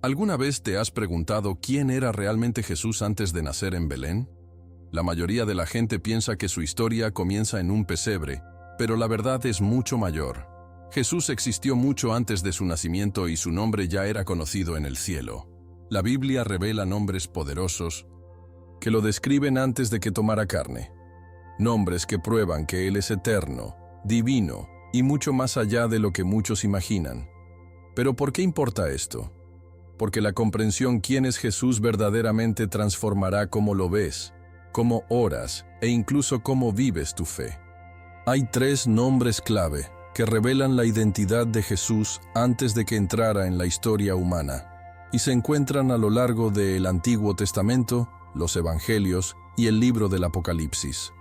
¿Alguna vez te has preguntado quién era realmente Jesús antes de nacer en Belén? La mayoría de la gente piensa que su historia comienza en un pesebre, pero la verdad es mucho mayor. Jesús existió mucho antes de su nacimiento y su nombre ya era conocido en el cielo. La Biblia revela nombres poderosos que lo describen antes de que tomara carne. Nombres que prueban que Él es eterno, divino y mucho más allá de lo que muchos imaginan. ¿Pero por qué importa esto? Porque la comprensión quién es Jesús verdaderamente transformará cómo lo ves, cómo oras e incluso cómo vives tu fe. Hay 3 nombres clave que revelan la identidad de Jesús antes de que entrara en la historia humana, y se encuentran a lo largo del Antiguo Testamento, los Evangelios y el libro del Apocalipsis.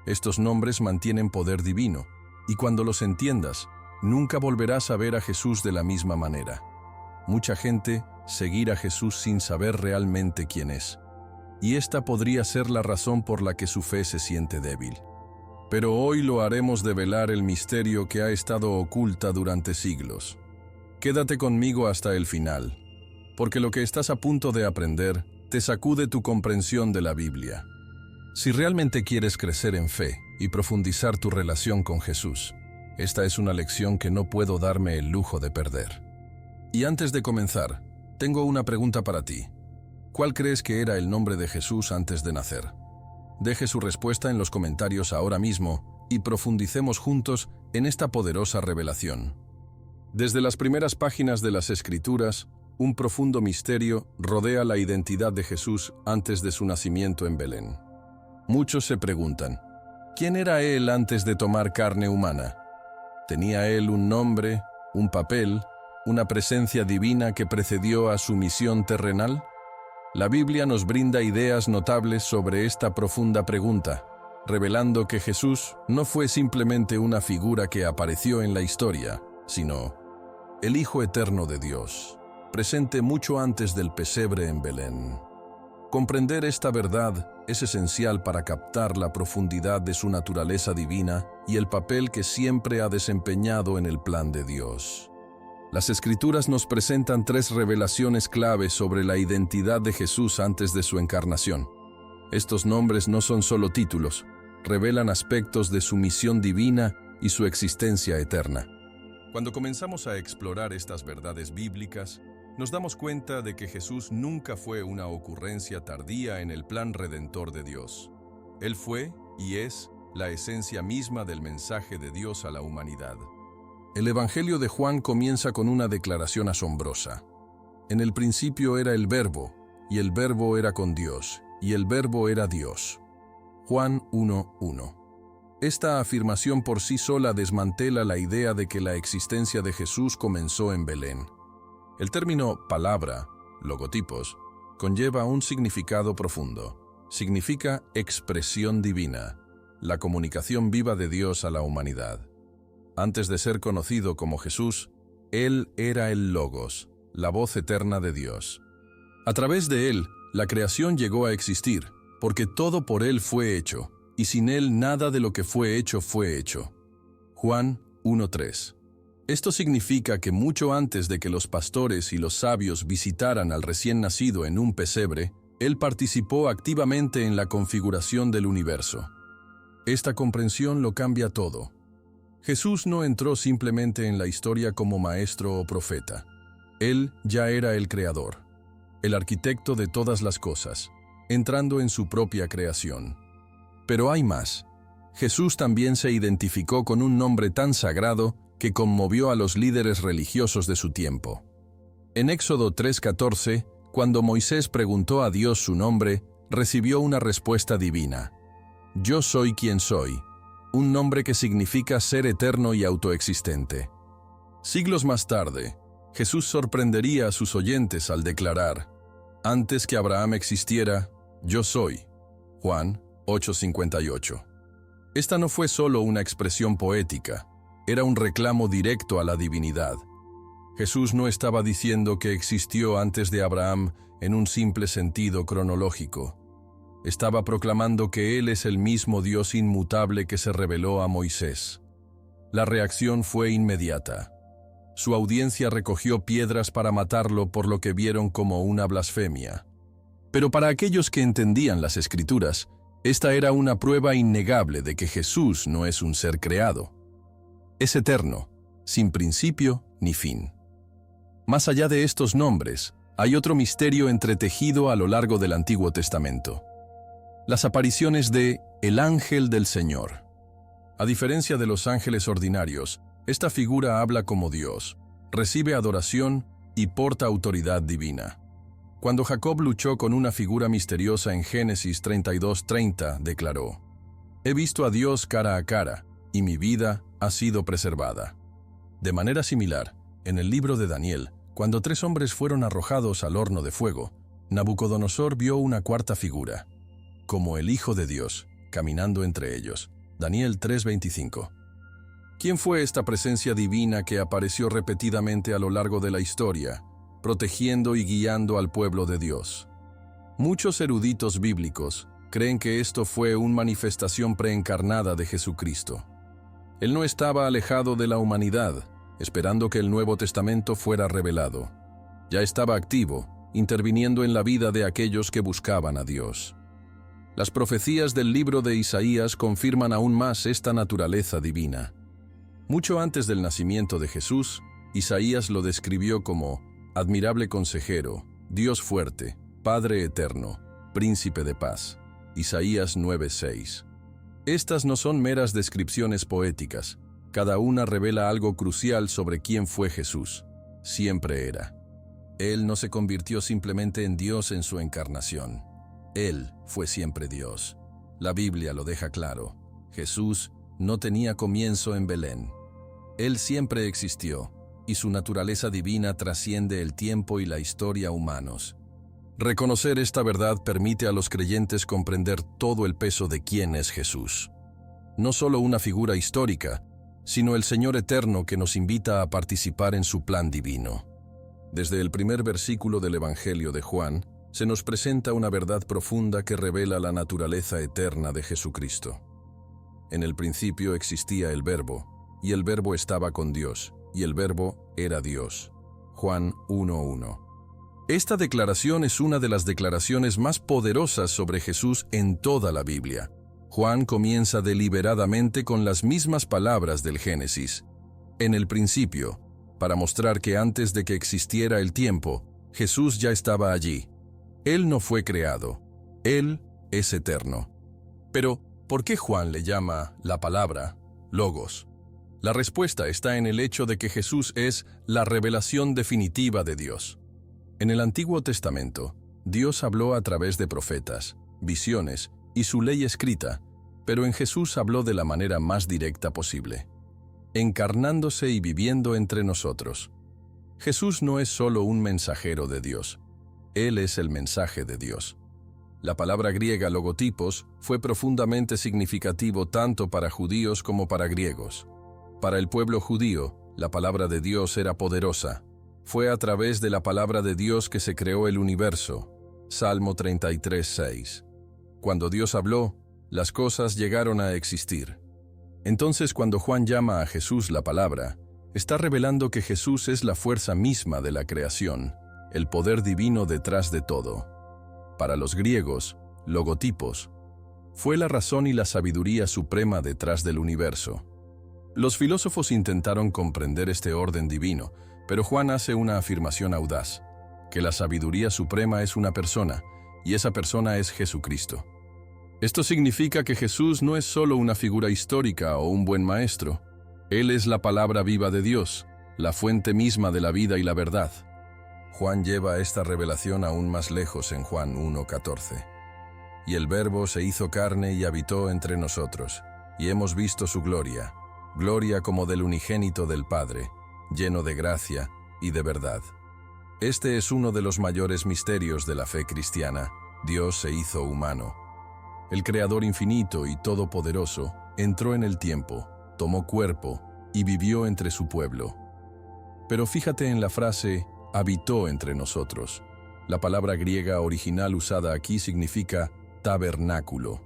Estos nombres mantienen poder divino, y cuando los entiendas, nunca volverás a ver a Jesús de la misma manera. Mucha gente seguirá a Jesús sin saber realmente quién es, y esta podría ser la razón por la que su fe se siente débil. Pero hoy lo haremos develar el misterio que ha estado oculta durante siglos. Quédate conmigo hasta el final, porque lo que estás a punto de aprender te sacude tu comprensión de la Biblia. Si realmente quieres crecer en fe y profundizar tu relación con Jesús, esta es una lección que no puedo darme el lujo de perder. Y antes de comenzar, tengo una pregunta para ti. ¿Cuál crees que era el nombre de Jesús antes de nacer? Deje su respuesta en los comentarios ahora mismo y profundicemos juntos en esta poderosa revelación. Desde las primeras páginas de las Escrituras, un profundo misterio rodea la identidad de Jesús antes de su nacimiento en Belén. Muchos se preguntan, ¿quién era Él antes de tomar carne humana? ¿Tenía Él un nombre, un papel, una presencia divina que precedió a su misión terrenal? La Biblia nos brinda ideas notables sobre esta profunda pregunta, revelando que Jesús no fue simplemente una figura que apareció en la historia, sino el Hijo Eterno de Dios, presente mucho antes del pesebre en Belén. Comprender esta verdad es esencial para captar la profundidad de su naturaleza divina y el papel que siempre ha desempeñado en el plan de Dios. Las Escrituras nos presentan 3 revelaciones clave sobre la identidad de Jesús antes de su encarnación. Estos nombres no son solo títulos, revelan aspectos de su misión divina y su existencia eterna. Cuando comenzamos a explorar estas verdades bíblicas, nos damos cuenta de que Jesús nunca fue una ocurrencia tardía en el plan redentor de Dios. Él fue y es la esencia misma del mensaje de Dios a la humanidad. El Evangelio de Juan comienza con una declaración asombrosa. En el principio era el Verbo, y el Verbo era con Dios, y el Verbo era Dios. Juan 1:1. Esta afirmación por sí sola desmantela la idea de que la existencia de Jesús comenzó en Belén. El término palabra, logotipos, conlleva un significado profundo. Significa expresión divina, la comunicación viva de Dios a la humanidad. Antes de ser conocido como Jesús, Él era el Logos, la voz eterna de Dios. A través de Él, la creación llegó a existir, porque todo por Él fue hecho, y sin Él nada de lo que fue hecho fue hecho. Juan 1:3. Esto significa que mucho antes de que los pastores y los sabios visitaran al recién nacido en un pesebre, Él participó activamente en la configuración del universo. Esta comprensión lo cambia todo. Jesús no entró simplemente en la historia como maestro o profeta. Él ya era el creador, el arquitecto de todas las cosas, entrando en su propia creación. Pero hay más. Jesús también se identificó con un nombre tan sagrado que conmovió a los líderes religiosos de su tiempo. En Éxodo 3:14, cuando Moisés preguntó a Dios su nombre, recibió una respuesta divina. Yo soy quien soy. Un nombre que significa ser eterno y autoexistente. Siglos más tarde, Jesús sorprendería a sus oyentes al declarar, antes que Abraham existiera, yo soy. Juan 8:58. Esta no fue solo una expresión poética, era un reclamo directo a la divinidad. Jesús no estaba diciendo que existió antes de Abraham en un simple sentido cronológico. Estaba proclamando que Él es el mismo Dios inmutable que se reveló a Moisés. La reacción fue inmediata. Su audiencia recogió piedras para matarlo por lo que vieron como una blasfemia. Pero para aquellos que entendían las Escrituras, esta era una prueba innegable de que Jesús no es un ser creado. Es eterno, sin principio ni fin. Más allá de estos nombres, hay otro misterio entretejido a lo largo del Antiguo Testamento. Las apariciones de el ángel del Señor. A diferencia de los ángeles ordinarios, esta figura habla como Dios, recibe adoración y porta autoridad divina. Cuando Jacob luchó con una figura misteriosa en Génesis 32:30, declaró: «He visto a Dios cara a cara, y mi vida ha sido preservada». De manera similar, en el libro de Daniel, cuando 3 hombres fueron arrojados al horno de fuego, Nabucodonosor vio una cuarta figura, como el Hijo de Dios, caminando entre ellos. Daniel 3:25. ¿Quién fue esta presencia divina que apareció repetidamente a lo largo de la historia, protegiendo y guiando al pueblo de Dios? Muchos eruditos bíblicos creen que esto fue una manifestación preencarnada de Jesucristo. Él no estaba alejado de la humanidad, esperando que el Nuevo Testamento fuera revelado. Ya estaba activo, interviniendo en la vida de aquellos que buscaban a Dios. Las profecías del libro de Isaías confirman aún más esta naturaleza divina. Mucho antes del nacimiento de Jesús, Isaías lo describió como admirable consejero, Dios fuerte, Padre eterno, príncipe de paz. Isaías 9:6. Estas no son meras descripciones poéticas. Cada una revela algo crucial sobre quién fue Jesús. Siempre era. Él no se convirtió simplemente en Dios en su encarnación. Él fue siempre Dios. La Biblia lo deja claro. Jesús no tenía comienzo en Belén. Él siempre existió, y su naturaleza divina trasciende el tiempo y la historia humanos. Reconocer esta verdad permite a los creyentes comprender todo el peso de quién es Jesús. No solo una figura histórica, sino el Señor eterno que nos invita a participar en su plan divino. Desde el primer versículo del Evangelio de Juan, se nos presenta una verdad profunda que revela la naturaleza eterna de Jesucristo. En el principio existía el Verbo, y el Verbo estaba con Dios, y el Verbo era Dios. Juan 1:1. Esta declaración es una de las declaraciones más poderosas sobre Jesús en toda la Biblia. Juan comienza deliberadamente con las mismas palabras del Génesis, en el principio, para mostrar que antes de que existiera el tiempo, Jesús ya estaba allí. Él no fue creado, Él es eterno. Pero, ¿por qué Juan le llama la palabra Logos? La respuesta está en el hecho de que Jesús es la revelación definitiva de Dios. En el Antiguo Testamento, Dios habló a través de profetas, visiones y su ley escrita, pero en Jesús habló de la manera más directa posible, encarnándose y viviendo entre nosotros. Jesús no es solo un mensajero de Dios, Él es el mensaje de Dios. La palabra griega logotipos fue profundamente significativo tanto para judíos como para griegos. Para el pueblo judío, la palabra de Dios era poderosa. Fue a través de la palabra de Dios que se creó el universo. Salmo 33:6. Cuando Dios habló, las cosas llegaron a existir. Entonces, cuando Juan llama a Jesús la palabra, está revelando que Jesús es la fuerza misma de la creación, el poder divino detrás de todo. Para los griegos, logotipos fue la razón y la sabiduría suprema detrás del universo. Los filósofos intentaron comprender este orden divino, pero Juan hace una afirmación audaz, que la sabiduría suprema es una persona, y esa persona es Jesucristo. Esto significa que Jesús no es solo una figura histórica o un buen maestro. Él es la palabra viva de Dios, la fuente misma de la vida y la verdad. Juan lleva esta revelación aún más lejos en Juan 1:14. Y el Verbo se hizo carne y habitó entre nosotros, y hemos visto su gloria, gloria como del unigénito del Padre, lleno de gracia y de verdad. Este es uno de los mayores misterios de la fe cristiana. Dios se hizo humano. El Creador infinito y todopoderoso entró en el tiempo, tomó cuerpo y vivió entre su pueblo. Pero fíjate en la frase, habitó entre nosotros. La palabra griega original usada aquí significa tabernáculo.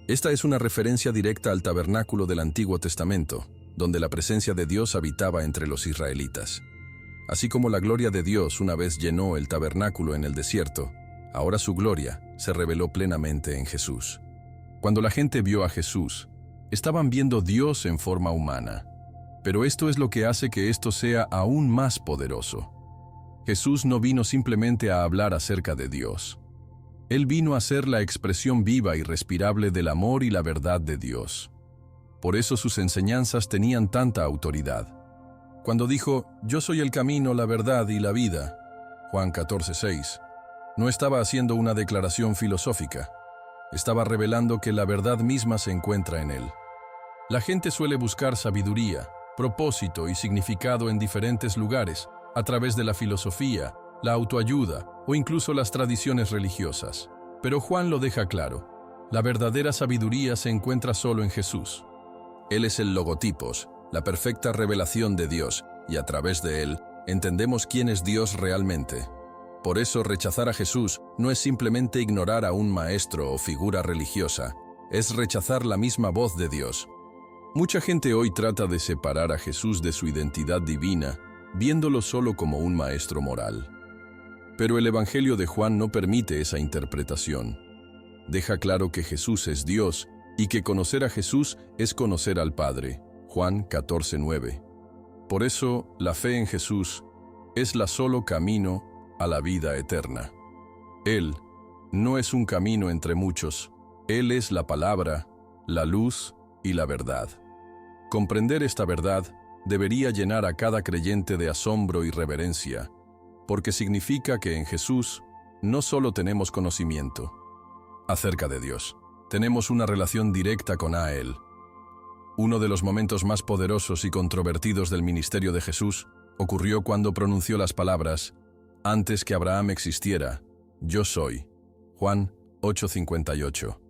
Esta es una referencia directa al tabernáculo del Antiguo Testamento, donde la presencia de Dios habitaba entre los israelitas. Así como la gloria de Dios una vez llenó el tabernáculo en el desierto, ahora su gloria se reveló plenamente en Jesús. Cuando la gente vio a Jesús, estaban viendo Dios en forma humana. Pero esto es lo que hace que esto sea aún más poderoso. Jesús no vino simplemente a hablar acerca de Dios. Él vino a ser la expresión viva y respirable del amor y la verdad de Dios. Por eso sus enseñanzas tenían tanta autoridad. Cuando dijo, «Yo soy el camino, la verdad y la vida», Juan 14:6, no estaba haciendo una declaración filosófica. Estaba revelando que la verdad misma se encuentra en él. La gente suele buscar sabiduría, propósito y significado en diferentes lugares, a través de la filosofía, la autoayuda o incluso las tradiciones religiosas. Pero Juan lo deja claro. La verdadera sabiduría se encuentra solo en Jesús. Él es el logotipos, la perfecta revelación de Dios, y a través de él entendemos quién es Dios realmente. Por eso rechazar a Jesús no es simplemente ignorar a un maestro o figura religiosa, es rechazar la misma voz de Dios. Mucha gente hoy trata de separar a Jesús de su identidad divina, viéndolo solo como un maestro moral. Pero el Evangelio de Juan no permite esa interpretación. Deja claro que Jesús es Dios y que conocer a Jesús es conocer al Padre. Juan 14:9. Por eso, la fe en Jesús es la solo camino a la vida eterna. Él no es un camino entre muchos. Él es la palabra, la luz y la verdad. Comprender esta verdad debería llenar a cada creyente de asombro y reverencia, porque significa que en Jesús no solo tenemos conocimiento acerca de Dios, tenemos una relación directa con Él. Uno de los momentos más poderosos y controvertidos del ministerio de Jesús ocurrió cuando pronunció las palabras, «Antes que Abraham existiera, yo soy». Juan 8:58.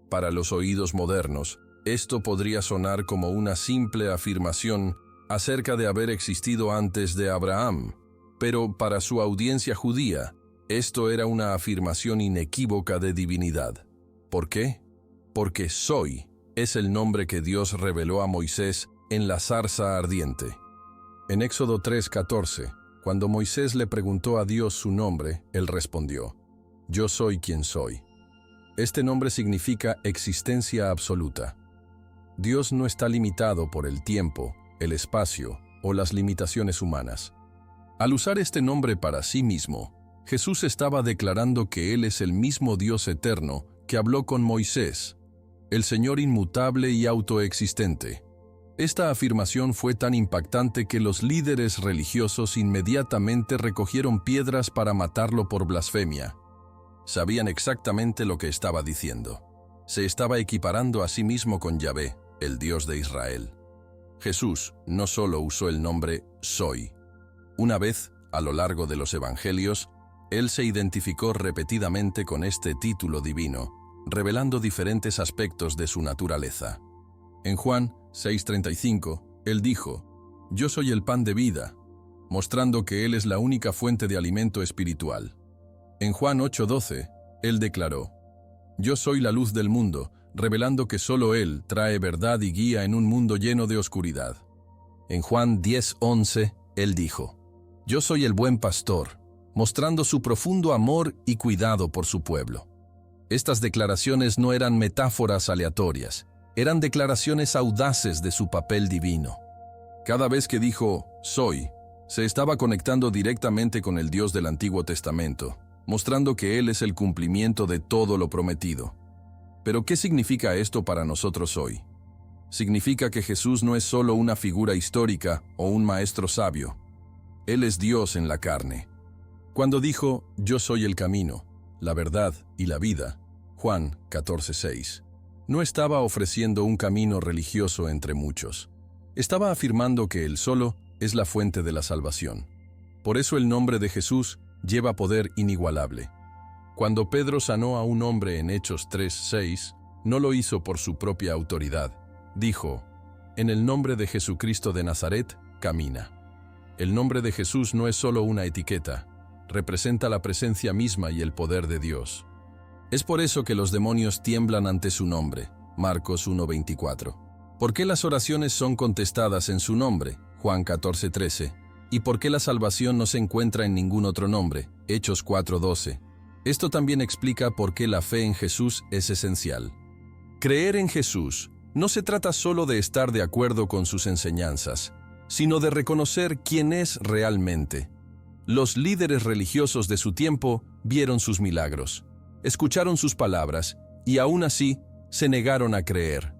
Para los oídos modernos, esto podría sonar como una simple afirmación acerca de haber existido antes de Abraham, pero para su audiencia judía, esto era una afirmación inequívoca de divinidad. ¿Por qué? Porque soy es el nombre que Dios reveló a Moisés en la zarza ardiente. En Éxodo 3:14, cuando Moisés le preguntó a Dios su nombre, él respondió, «Yo soy quien soy». Este nombre significa existencia absoluta. Dios no está limitado por el tiempo, el espacio o las limitaciones humanas. Al usar este nombre para sí mismo, Jesús estaba declarando que Él es el mismo Dios eterno que habló con Moisés, el Señor inmutable y autoexistente. Esta afirmación fue tan impactante que los líderes religiosos inmediatamente recogieron piedras para matarlo por blasfemia. Sabían exactamente lo que estaba diciendo. Se estaba equiparando a sí mismo con Yahvé, el Dios de Israel. Jesús no solo usó el nombre «soy». Una vez, a lo largo de los evangelios, Él se identificó repetidamente con este título divino, revelando diferentes aspectos de su naturaleza. En Juan 6:35, Él dijo, «Yo soy el pan de vida», mostrando que Él es la única fuente de alimento espiritual. En Juan 8:12, Él declaró, «Yo soy la luz del mundo», revelando que solo Él trae verdad y guía en un mundo lleno de oscuridad. En Juan 10:11, Él dijo, «Yo soy el buen pastor», mostrando su profundo amor y cuidado por su pueblo. Estas declaraciones no eran metáforas aleatorias, eran declaraciones audaces de su papel divino. Cada vez que dijo, «soy», se estaba conectando directamente con el Dios del Antiguo Testamento, mostrando que Él es el cumplimiento de todo lo prometido. Pero, ¿qué significa esto para nosotros hoy? Significa que Jesús no es solo una figura histórica o un maestro sabio. Él es Dios en la carne. Cuando dijo, «Yo soy el camino, la verdad y la vida», Juan 14:6, no estaba ofreciendo un camino religioso entre muchos. Estaba afirmando que Él solo es la fuente de la salvación. Por eso el nombre de Jesús lleva poder inigualable. Cuando Pedro sanó a un hombre en Hechos 3:6, no lo hizo por su propia autoridad. Dijo, «En el nombre de Jesucristo de Nazaret, camina». El nombre de Jesús no es solo una etiqueta, representa la presencia misma y el poder de Dios. Es por eso que los demonios tiemblan ante su nombre. Marcos 1:24. ¿Por qué las oraciones son contestadas en su nombre? Juan 14:13. ¿Y por qué la salvación no se encuentra en ningún otro nombre? Hechos 4:12. Esto también explica por qué la fe en Jesús es esencial. Creer en Jesús no se trata solo de estar de acuerdo con sus enseñanzas, sino de reconocer quién es realmente. Los líderes religiosos de su tiempo vieron sus milagros, escucharon sus palabras y aún así se negaron a creer.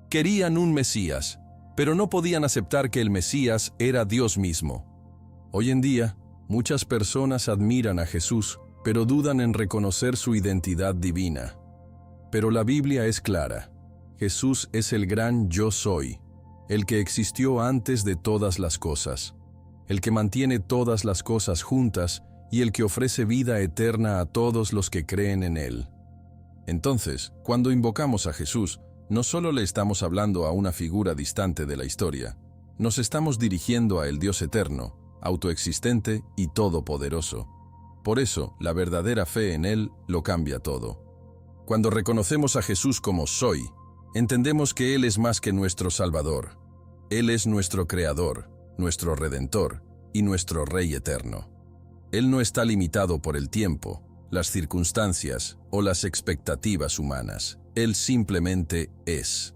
Querían un Mesías, pero no podían aceptar que el Mesías era Dios mismo. Hoy en día, muchas personas admiran a Jesús, pero dudan en reconocer su identidad divina. Pero la Biblia es clara. Jesús es el gran Yo Soy, el que existió antes de todas las cosas, el que mantiene todas las cosas juntas y el que ofrece vida eterna a todos los que creen en Él. Entonces, cuando invocamos a Jesús, no solo le estamos hablando a una figura distante de la historia, nos estamos dirigiendo a el Dios eterno, autoexistente y todopoderoso. Por eso, la verdadera fe en Él lo cambia todo. Cuando reconocemos a Jesús como Soy, entendemos que Él es más que nuestro Salvador. Él es nuestro Creador, nuestro Redentor y nuestro Rey eterno. Él no está limitado por el tiempo, las circunstancias o las expectativas humanas. Él simplemente es.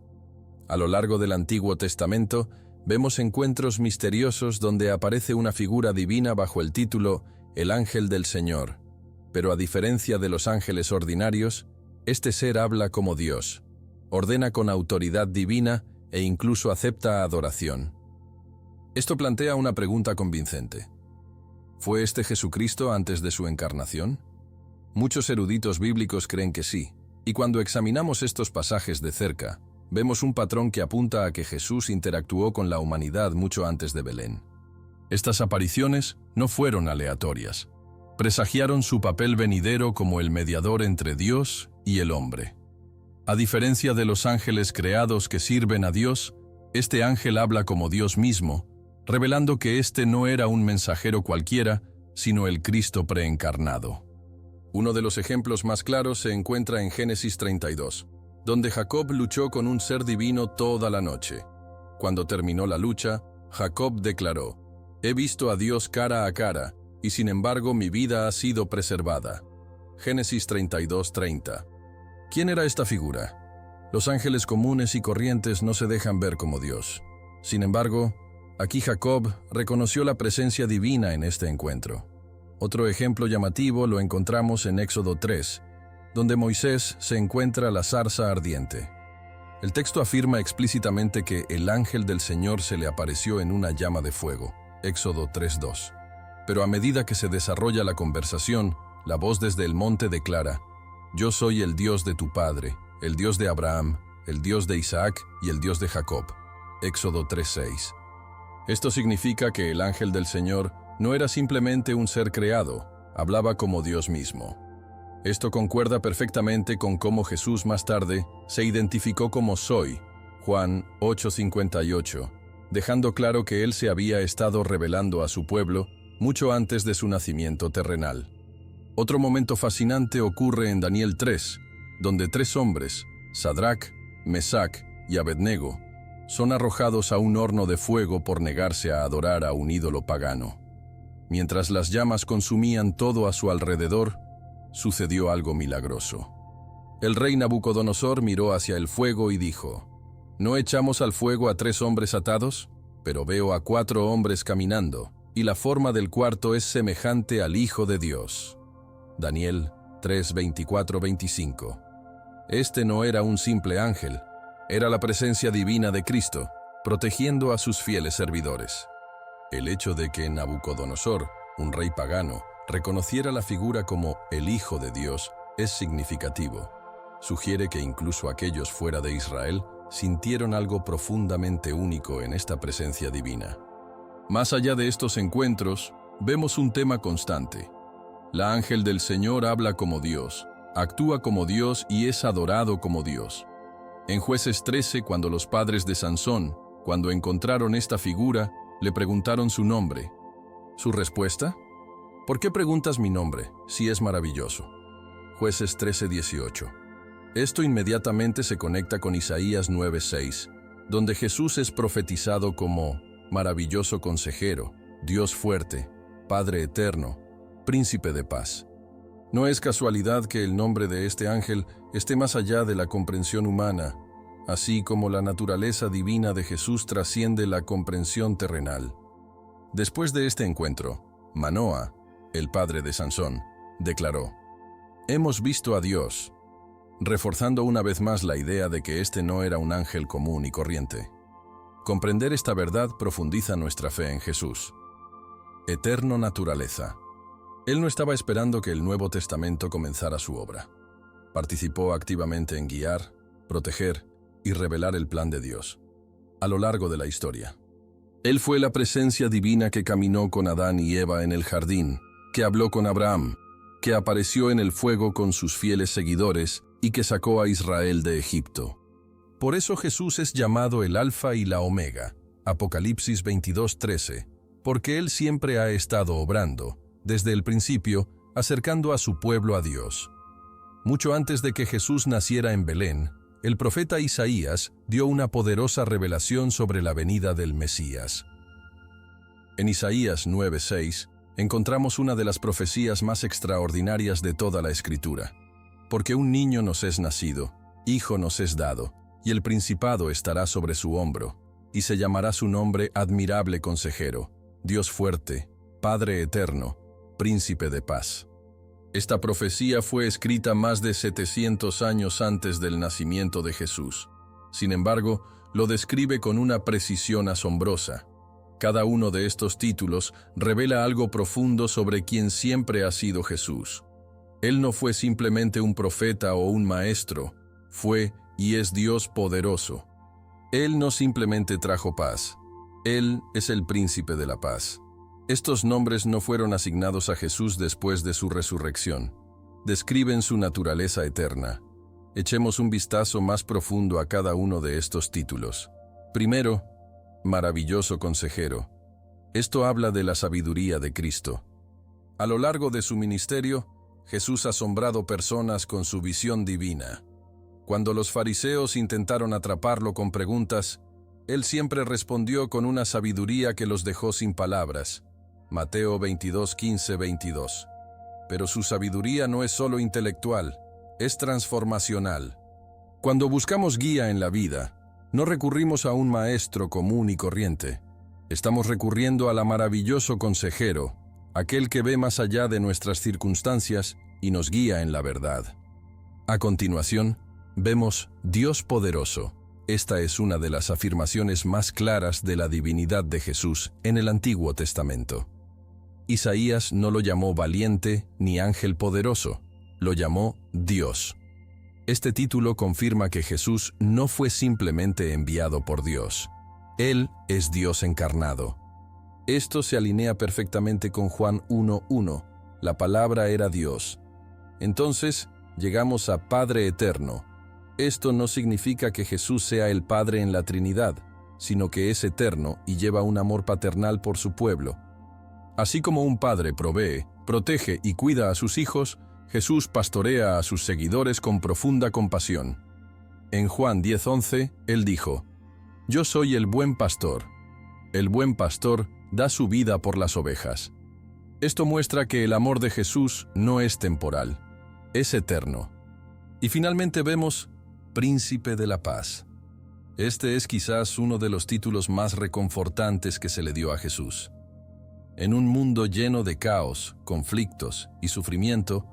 A lo largo del Antiguo Testamento, vemos encuentros misteriosos donde aparece una figura divina bajo el título El Ángel del Señor. Pero a diferencia de los ángeles ordinarios, este ser habla como Dios, ordena con autoridad divina e incluso acepta adoración. Esto plantea una pregunta convincente. ¿Fue este Jesucristo antes de su encarnación? Muchos eruditos bíblicos creen que sí, y cuando examinamos estos pasajes de cerca, vemos un patrón que apunta a que Jesús interactuó con la humanidad mucho antes de Belén. Estas apariciones no fueron aleatorias. Presagiaron su papel venidero como el mediador entre Dios y el hombre. A diferencia de los ángeles creados que sirven a Dios, este ángel habla como Dios mismo, revelando que este no era un mensajero cualquiera, sino el Cristo preencarnado. Uno de los ejemplos más claros se encuentra en Génesis 32, donde Jacob luchó con un ser divino toda la noche. Cuando terminó la lucha, Jacob declaró: «He visto a Dios cara a cara, y sin embargo mi vida ha sido preservada». Génesis 32:30. ¿Quién era esta figura? Los ángeles comunes y corrientes no se dejan ver como Dios. Sin embargo, aquí Jacob reconoció la presencia divina en este encuentro. Otro ejemplo llamativo lo encontramos en Éxodo 3, donde Moisés se encuentra la zarza ardiente. El texto afirma explícitamente que el ángel del Señor se le apareció en una llama de fuego. Éxodo 3:2. Pero a medida que se desarrolla la conversación, la voz desde el monte declara: «Yo soy el Dios de tu padre, el Dios de Abraham, el Dios de Isaac y el Dios de Jacob». Éxodo 3:6. Esto significa que el ángel del Señor no era simplemente un ser creado, hablaba como Dios mismo. Esto concuerda perfectamente con cómo Jesús más tarde se identificó como Soy, Juan 8:58, dejando claro que Él se había estado revelando a su pueblo mucho antes de su nacimiento terrenal. Otro momento fascinante ocurre en Daniel 3, donde 3 hombres, Sadrac, Mesac y Abednego, son arrojados a un horno de fuego por negarse a adorar a un ídolo pagano. Mientras las llamas consumían todo a su alrededor, sucedió algo milagroso. El rey Nabucodonosor miró hacia el fuego y dijo: «¿No echamos al fuego a 3 hombres atados? Pero veo a 4 hombres caminando, y la forma del cuarto es semejante al Hijo de Dios». Daniel 3:24-25. Este no era un simple ángel, era la presencia divina de Cristo, protegiendo a sus fieles servidores. El hecho de que Nabucodonosor, un rey pagano, reconociera la figura como el Hijo de Dios es significativo. Sugiere que incluso aquellos fuera de Israel sintieron algo profundamente único en esta presencia divina. Más allá de estos encuentros, vemos un tema constante. La ángel del Señor habla como Dios, actúa como Dios y es adorado como Dios. En Jueces 13, cuando los padres de Sansón, cuando encontraron esta figura, le preguntaron su nombre. ¿Su respuesta? ¿Por qué preguntas mi nombre, si es maravilloso? Jueces 13:18. Esto inmediatamente se conecta con Isaías 9:6, donde Jesús es profetizado como maravilloso consejero, Dios fuerte, Padre eterno, príncipe de paz. No es casualidad que el nombre de este ángel esté más allá de la comprensión humana, así como la naturaleza divina de Jesús trasciende la comprensión terrenal. Después de este encuentro, Manoah, el padre de Sansón, declaró: «Hemos visto a Dios», reforzando una vez más la idea de que este no era un ángel común y corriente. Comprender esta verdad profundiza nuestra fe en Jesús. Eterno naturaleza. Él no estaba esperando que el Nuevo Testamento comenzara su obra. Participó activamente en guiar, proteger y revelar el plan de Dios a lo largo de la historia. Él fue la presencia divina que caminó con Adán y Eva en el jardín, que habló con Abraham, que apareció en el fuego con sus fieles seguidores y que sacó a Israel de Egipto. Por eso Jesús es llamado el Alfa y la Omega, Apocalipsis 22:13, porque Él siempre ha estado obrando, desde el principio, acercando a su pueblo a Dios. Mucho antes de que Jesús naciera en Belén, el profeta Isaías dio una poderosa revelación sobre la venida del Mesías. En Isaías 9:6 encontramos una de las profecías más extraordinarias de toda la Escritura. Porque un niño nos es nacido, hijo nos es dado, y el principado estará sobre su hombro, y se llamará su nombre Admirable Consejero, Dios fuerte, Padre eterno, Príncipe de paz. Esta profecía fue escrita más de 700 años antes del nacimiento de Jesús. Sin embargo, lo describe con una precisión asombrosa. Cada uno de estos títulos revela algo profundo sobre quien siempre ha sido Jesús. Él no fue simplemente un profeta o un maestro, fue y es Dios poderoso. Él no simplemente trajo paz, Él es el príncipe de la paz. Estos nombres no fueron asignados a Jesús después de su resurrección. Describen su naturaleza eterna. Echemos un vistazo más profundo a cada uno de estos títulos. Primero, maravilloso consejero. Esto habla de la sabiduría de Cristo. A lo largo de su ministerio, Jesús ha asombrado personas con su visión divina. Cuando los fariseos intentaron atraparlo con preguntas, Él siempre respondió con una sabiduría que los dejó sin palabras. Mateo 22:15-22. Pero su sabiduría no es solo intelectual, es transformacional. Cuando buscamos guía en la vida, no recurrimos a un maestro común y corriente. Estamos recurriendo al maravilloso consejero, aquel que ve más allá de nuestras circunstancias y nos guía en la verdad. A continuación, vemos Dios poderoso. Esta es una de las afirmaciones más claras de la divinidad de Jesús en el Antiguo Testamento. Isaías no lo llamó valiente ni ángel poderoso, lo llamó Dios. Este título confirma que Jesús no fue simplemente enviado por Dios. Él es Dios encarnado. Esto se alinea perfectamente con Juan 1:1. La palabra era Dios. Entonces, llegamos a Padre eterno. Esto no significa que Jesús sea el Padre en la Trinidad, sino que es eterno y lleva un amor paternal por su pueblo. Así como un padre provee, protege y cuida a sus hijos, Jesús pastorea a sus seguidores con profunda compasión. En Juan 10:11, Él dijo: «Yo soy el buen pastor. El buen pastor da su vida por las ovejas». Esto muestra que el amor de Jesús no es temporal, es eterno. Y finalmente vemos Príncipe de la Paz. Este es quizás uno de los títulos más reconfortantes que se le dio a Jesús. En un mundo lleno de caos, conflictos y sufrimiento,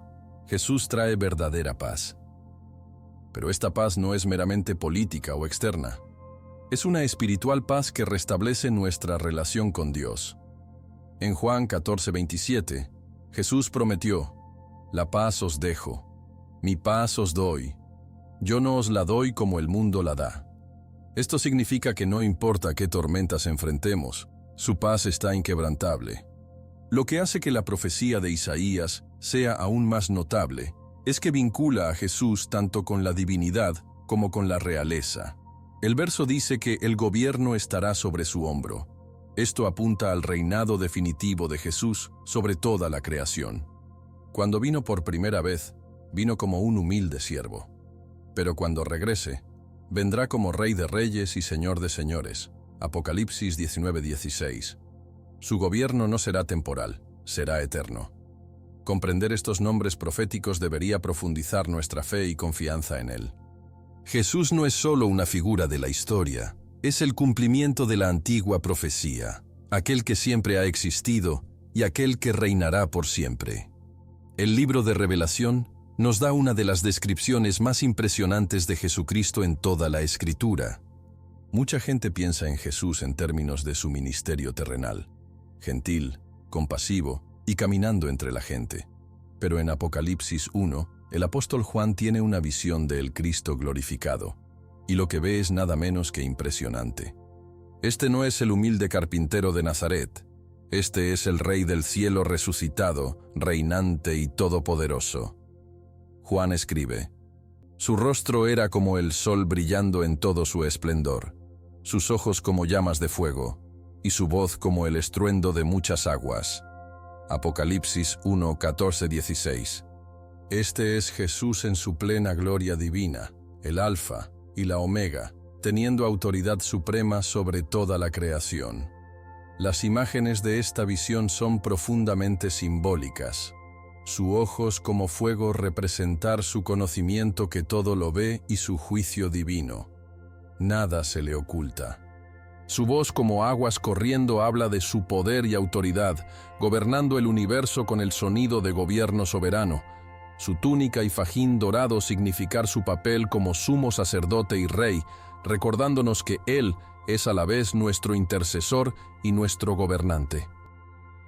Jesús trae verdadera paz. Pero esta paz no es meramente política o externa. Es una espiritual paz que restablece nuestra relación con Dios. En Juan 14:27, Jesús prometió: «La paz os dejo, mi paz os doy. Yo no os la doy como el mundo la da». Esto significa que no importa qué tormentas enfrentemos, su paz está inquebrantable. Lo que hace que la profecía de Isaías sea aún más notable es que vincula a Jesús tanto con la divinidad como con la realeza. El verso dice que el gobierno estará sobre su hombro. Esto apunta al reinado definitivo de Jesús sobre toda la creación. Cuando vino por primera vez, vino como un humilde siervo. Pero cuando regrese, Vendrá como Rey de Reyes y Señor de Señores. Apocalipsis 19:16. Su gobierno no será temporal, será eterno. Comprender estos nombres proféticos debería profundizar nuestra fe y confianza en Él. Jesús no es solo una figura de la historia, es el cumplimiento de la antigua profecía, aquel que siempre ha existido y aquel que reinará por siempre. El libro de Revelación nos da una de las descripciones más impresionantes de Jesucristo en toda la Escritura. Mucha gente piensa en Jesús en términos de su ministerio terrenal, gentil, compasivo y caminando entre la gente. Pero en Apocalipsis 1, el apóstol Juan tiene una visión del Cristo glorificado, y lo que ve es nada menos que impresionante. Este no es el humilde carpintero de Nazaret, este es el Rey del cielo resucitado, reinante y todopoderoso. Juan escribe: su rostro era como el sol brillando en todo su esplendor, sus ojos como llamas de fuego, y su voz como el estruendo de muchas aguas. Apocalipsis 1, 14, 16. Este es Jesús en su plena gloria divina, el Alfa y la Omega, teniendo autoridad suprema sobre toda la creación. Las imágenes de esta visión son profundamente simbólicas. Su ojos como fuego representar su conocimiento que todo lo ve y su juicio divino. Nada se le oculta. Su voz como aguas corriendo habla de su poder y autoridad, gobernando el universo con el sonido de gobierno soberano. Su túnica y fajín dorado significar su papel como sumo sacerdote y rey, recordándonos que Él es a la vez nuestro intercesor y nuestro gobernante.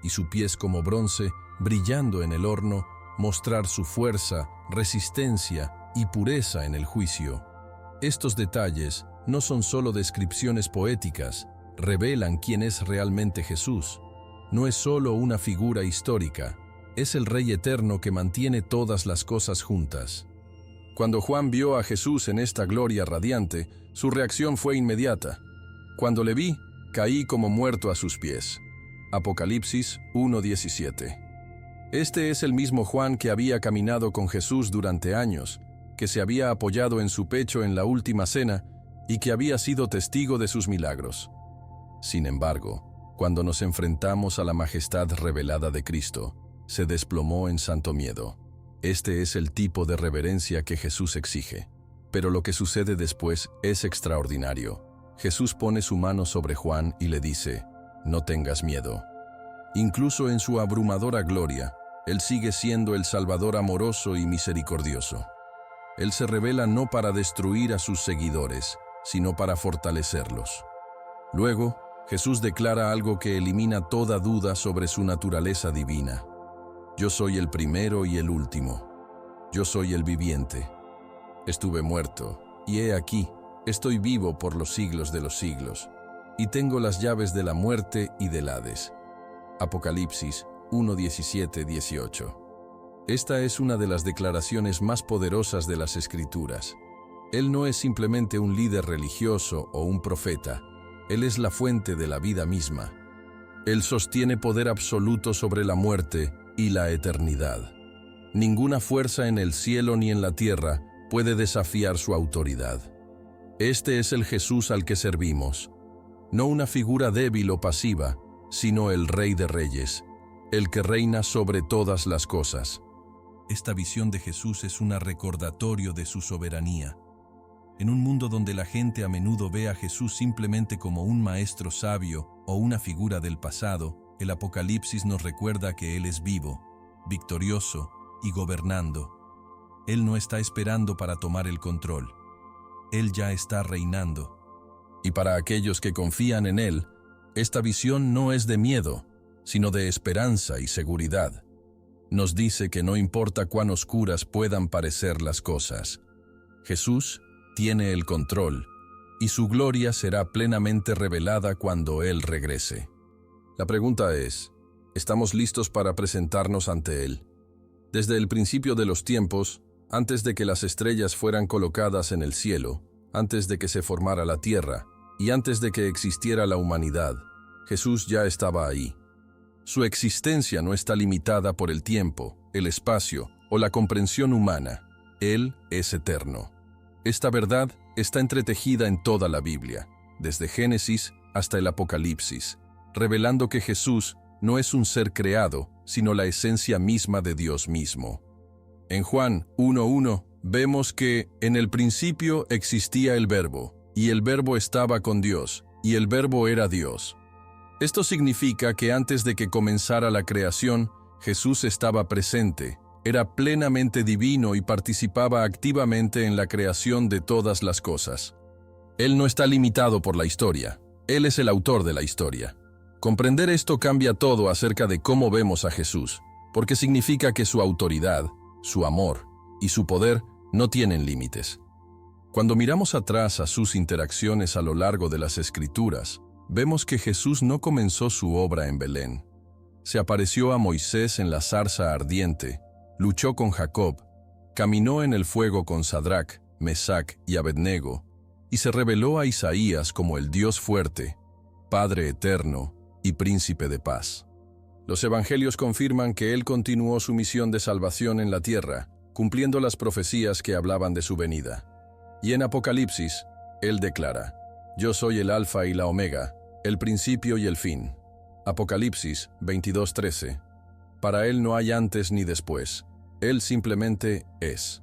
Y su pies como bronce, brillando en el horno, mostrar su fuerza, resistencia y pureza en el juicio. Estos detalles no son solo descripciones poéticas, revelan quién es realmente Jesús. No es solo una figura histórica, es el Rey eterno que mantiene todas las cosas juntas. Cuando Juan vio a Jesús en esta gloria radiante, su reacción fue inmediata. Cuando le vi, caí como muerto a sus pies. Apocalipsis 1:17. Este es el mismo Juan que había caminado con Jesús durante años, que se había apoyado en su pecho en la última cena y que había sido testigo de sus milagros. Sin embargo, cuando nos enfrentamos a la majestad revelada de Cristo, se desplomó en santo miedo. Este es el tipo de reverencia que Jesús exige. Pero lo que sucede después es extraordinario. Jesús pone su mano sobre Juan y le dice: no tengas miedo. Incluso en su abrumadora gloria, Él sigue siendo el Salvador amoroso y misericordioso. Él se revela no para destruir a sus seguidores, sino para fortalecerlos. Luego, Jesús declara algo que elimina toda duda sobre su naturaleza divina. Yo soy el primero y el último. Yo soy el viviente. Estuve muerto, y he aquí, estoy vivo por los siglos de los siglos, y tengo las llaves de la muerte y del Hades. Apocalipsis 1:17-18. Esta es una de las declaraciones más poderosas de las Escrituras. Él no es simplemente un líder religioso o un profeta, Él es la fuente de la vida misma. Él sostiene poder absoluto sobre la muerte y la eternidad. Ninguna fuerza en el cielo ni en la tierra puede desafiar su autoridad. Este es el Jesús al que servimos, no una figura débil o pasiva, sino el Rey de Reyes, el que reina sobre todas las cosas. Esta visión de Jesús es un recordatorio de su soberanía. En un mundo donde la gente a menudo ve a Jesús simplemente como un maestro sabio o una figura del pasado, el Apocalipsis nos recuerda que Él es vivo, victorioso y gobernando. Él no está esperando para tomar el control. Él ya está reinando. Y para aquellos que confían en Él, esta visión no es de miedo, sino de esperanza y seguridad. Nos dice que no importa cuán oscuras puedan parecer las cosas, Jesús tiene el control, y su gloria será plenamente revelada cuando Él regrese. La pregunta es, ¿estamos listos para presentarnos ante Él? Desde el principio de los tiempos, antes de que las estrellas fueran colocadas en el cielo, antes de que se formara la tierra, y antes de que existiera la humanidad, Jesús ya estaba ahí. Su existencia no está limitada por el tiempo, el espacio o la comprensión humana. Él es eterno. Esta verdad está entretejida en toda la Biblia, desde Génesis hasta el Apocalipsis, revelando que Jesús no es un ser creado, sino la esencia misma de Dios mismo. En Juan 1:1 vemos que en el principio existía el Verbo, y el Verbo estaba con Dios, y el Verbo era Dios. Esto significa que antes de que comenzara la creación, Jesús estaba presente, era plenamente divino y participaba activamente en la creación de todas las cosas. Él no está limitado por la historia, Él es el autor de la historia. Comprender esto cambia todo acerca de cómo vemos a Jesús, porque significa que su autoridad, su amor y su poder no tienen límites. Cuando miramos atrás a sus interacciones a lo largo de las Escrituras, vemos que Jesús no comenzó su obra en Belén. Se apareció a Moisés en la zarza ardiente, luchó con Jacob, caminó en el fuego con Sadrach, Mesac y Abednego, y se reveló a Isaías como el Dios fuerte, Padre eterno y Príncipe de paz. Los evangelios confirman que Él continuó su misión de salvación en la tierra, cumpliendo las profecías que hablaban de su venida. Y en Apocalipsis, Él declara: Yo soy el Alfa y la Omega, el principio y el fin. Apocalipsis 22:13. Para Él no hay antes ni después, Él simplemente es.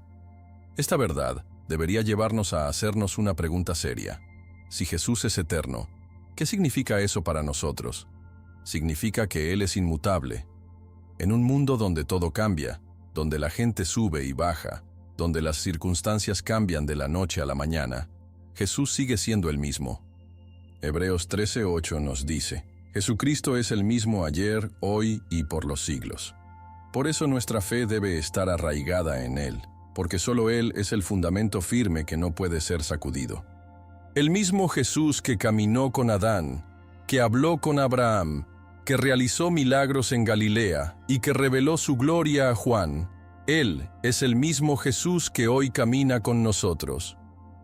Esta verdad debería llevarnos a hacernos una pregunta seria. Si Jesús es eterno, ¿qué significa eso para nosotros? Significa que Él es inmutable. En un mundo donde todo cambia, donde la gente sube y baja, donde las circunstancias cambian de la noche a la mañana, Jesús sigue siendo el mismo. Hebreos 13:8 nos dice: Jesucristo es el mismo ayer, hoy y por los siglos. Por eso nuestra fe debe estar arraigada en Él, porque solo Él es el fundamento firme que no puede ser sacudido. El mismo Jesús que caminó con Adán, que habló con Abraham, que realizó milagros en Galilea y que reveló su gloria a Juan, Él es el mismo Jesús que hoy camina con nosotros.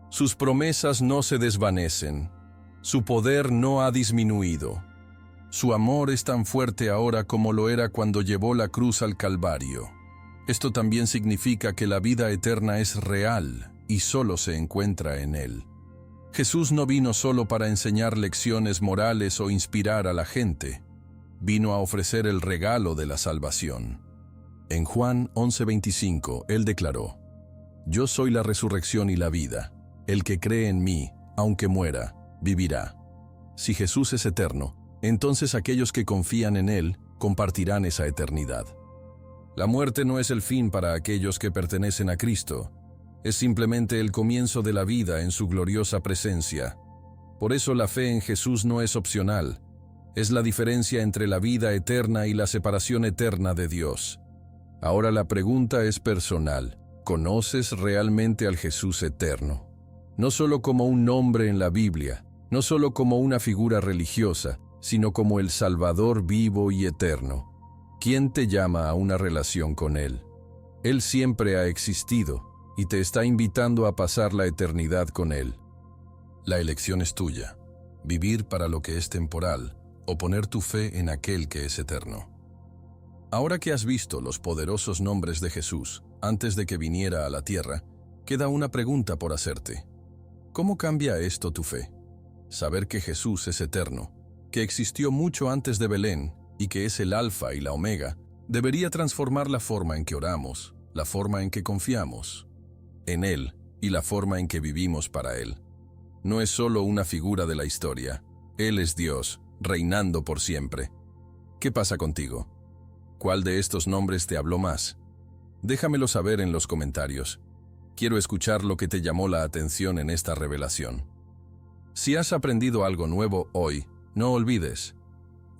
Sus promesas no se desvanecen, su poder no ha disminuido. Su amor es tan fuerte ahora como lo era cuando llevó la cruz al Calvario. Esto también significa que la vida eterna es real y solo se encuentra en Él. Jesús no vino solo para enseñar lecciones morales o inspirar a la gente. Vino a ofrecer el regalo de la salvación. En Juan 11:25, Él declaró: Yo soy la resurrección y la vida. El que cree en mí, aunque muera, vivirá. Si Jesús es eterno, entonces aquellos que confían en Él compartirán esa eternidad. La muerte no es el fin para aquellos que pertenecen a Cristo. Es simplemente el comienzo de la vida en su gloriosa presencia. Por eso la fe en Jesús no es opcional. Es la diferencia entre la vida eterna y la separación eterna de Dios. Ahora la pregunta es personal. ¿Conoces realmente al Jesús eterno? No solo como un nombre en la Biblia, no solo como una figura religiosa, sino como el Salvador vivo y eterno. ¿Quién te llama a una relación con Él? Él siempre ha existido y te está invitando a pasar la eternidad con Él. La elección es tuya: vivir para lo que es temporal o poner tu fe en aquel que es eterno. Ahora que has visto los poderosos nombres de Jesús antes de que viniera a la tierra, queda una pregunta por hacerte. ¿Cómo cambia esto tu fe? Saber que Jesús es eterno, que existió mucho antes de Belén y que es el Alfa y la Omega, debería transformar la forma en que oramos, la forma en que confiamos en Él y la forma en que vivimos para Él. No es solo una figura de la historia. Él es Dios, reinando por siempre. ¿Qué pasa contigo? ¿Cuál de estos nombres te habló más? Déjamelo saber en los comentarios. Quiero escuchar lo que te llamó la atención en esta revelación. Si has aprendido algo nuevo hoy, no olvides: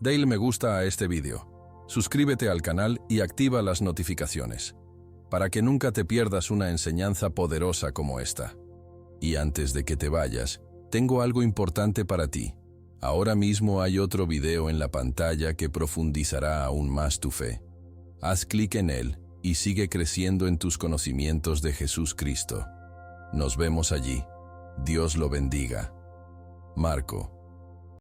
dale me gusta a este video, suscríbete al canal y activa las notificaciones, para que nunca te pierdas una enseñanza poderosa como esta. Y antes de que te vayas, tengo algo importante para ti. Ahora mismo hay otro video en la pantalla que profundizará aún más tu fe. Haz clic en él y sigue creciendo en tus conocimientos de Jesús Cristo. Nos vemos allí. Dios lo bendiga. Marco.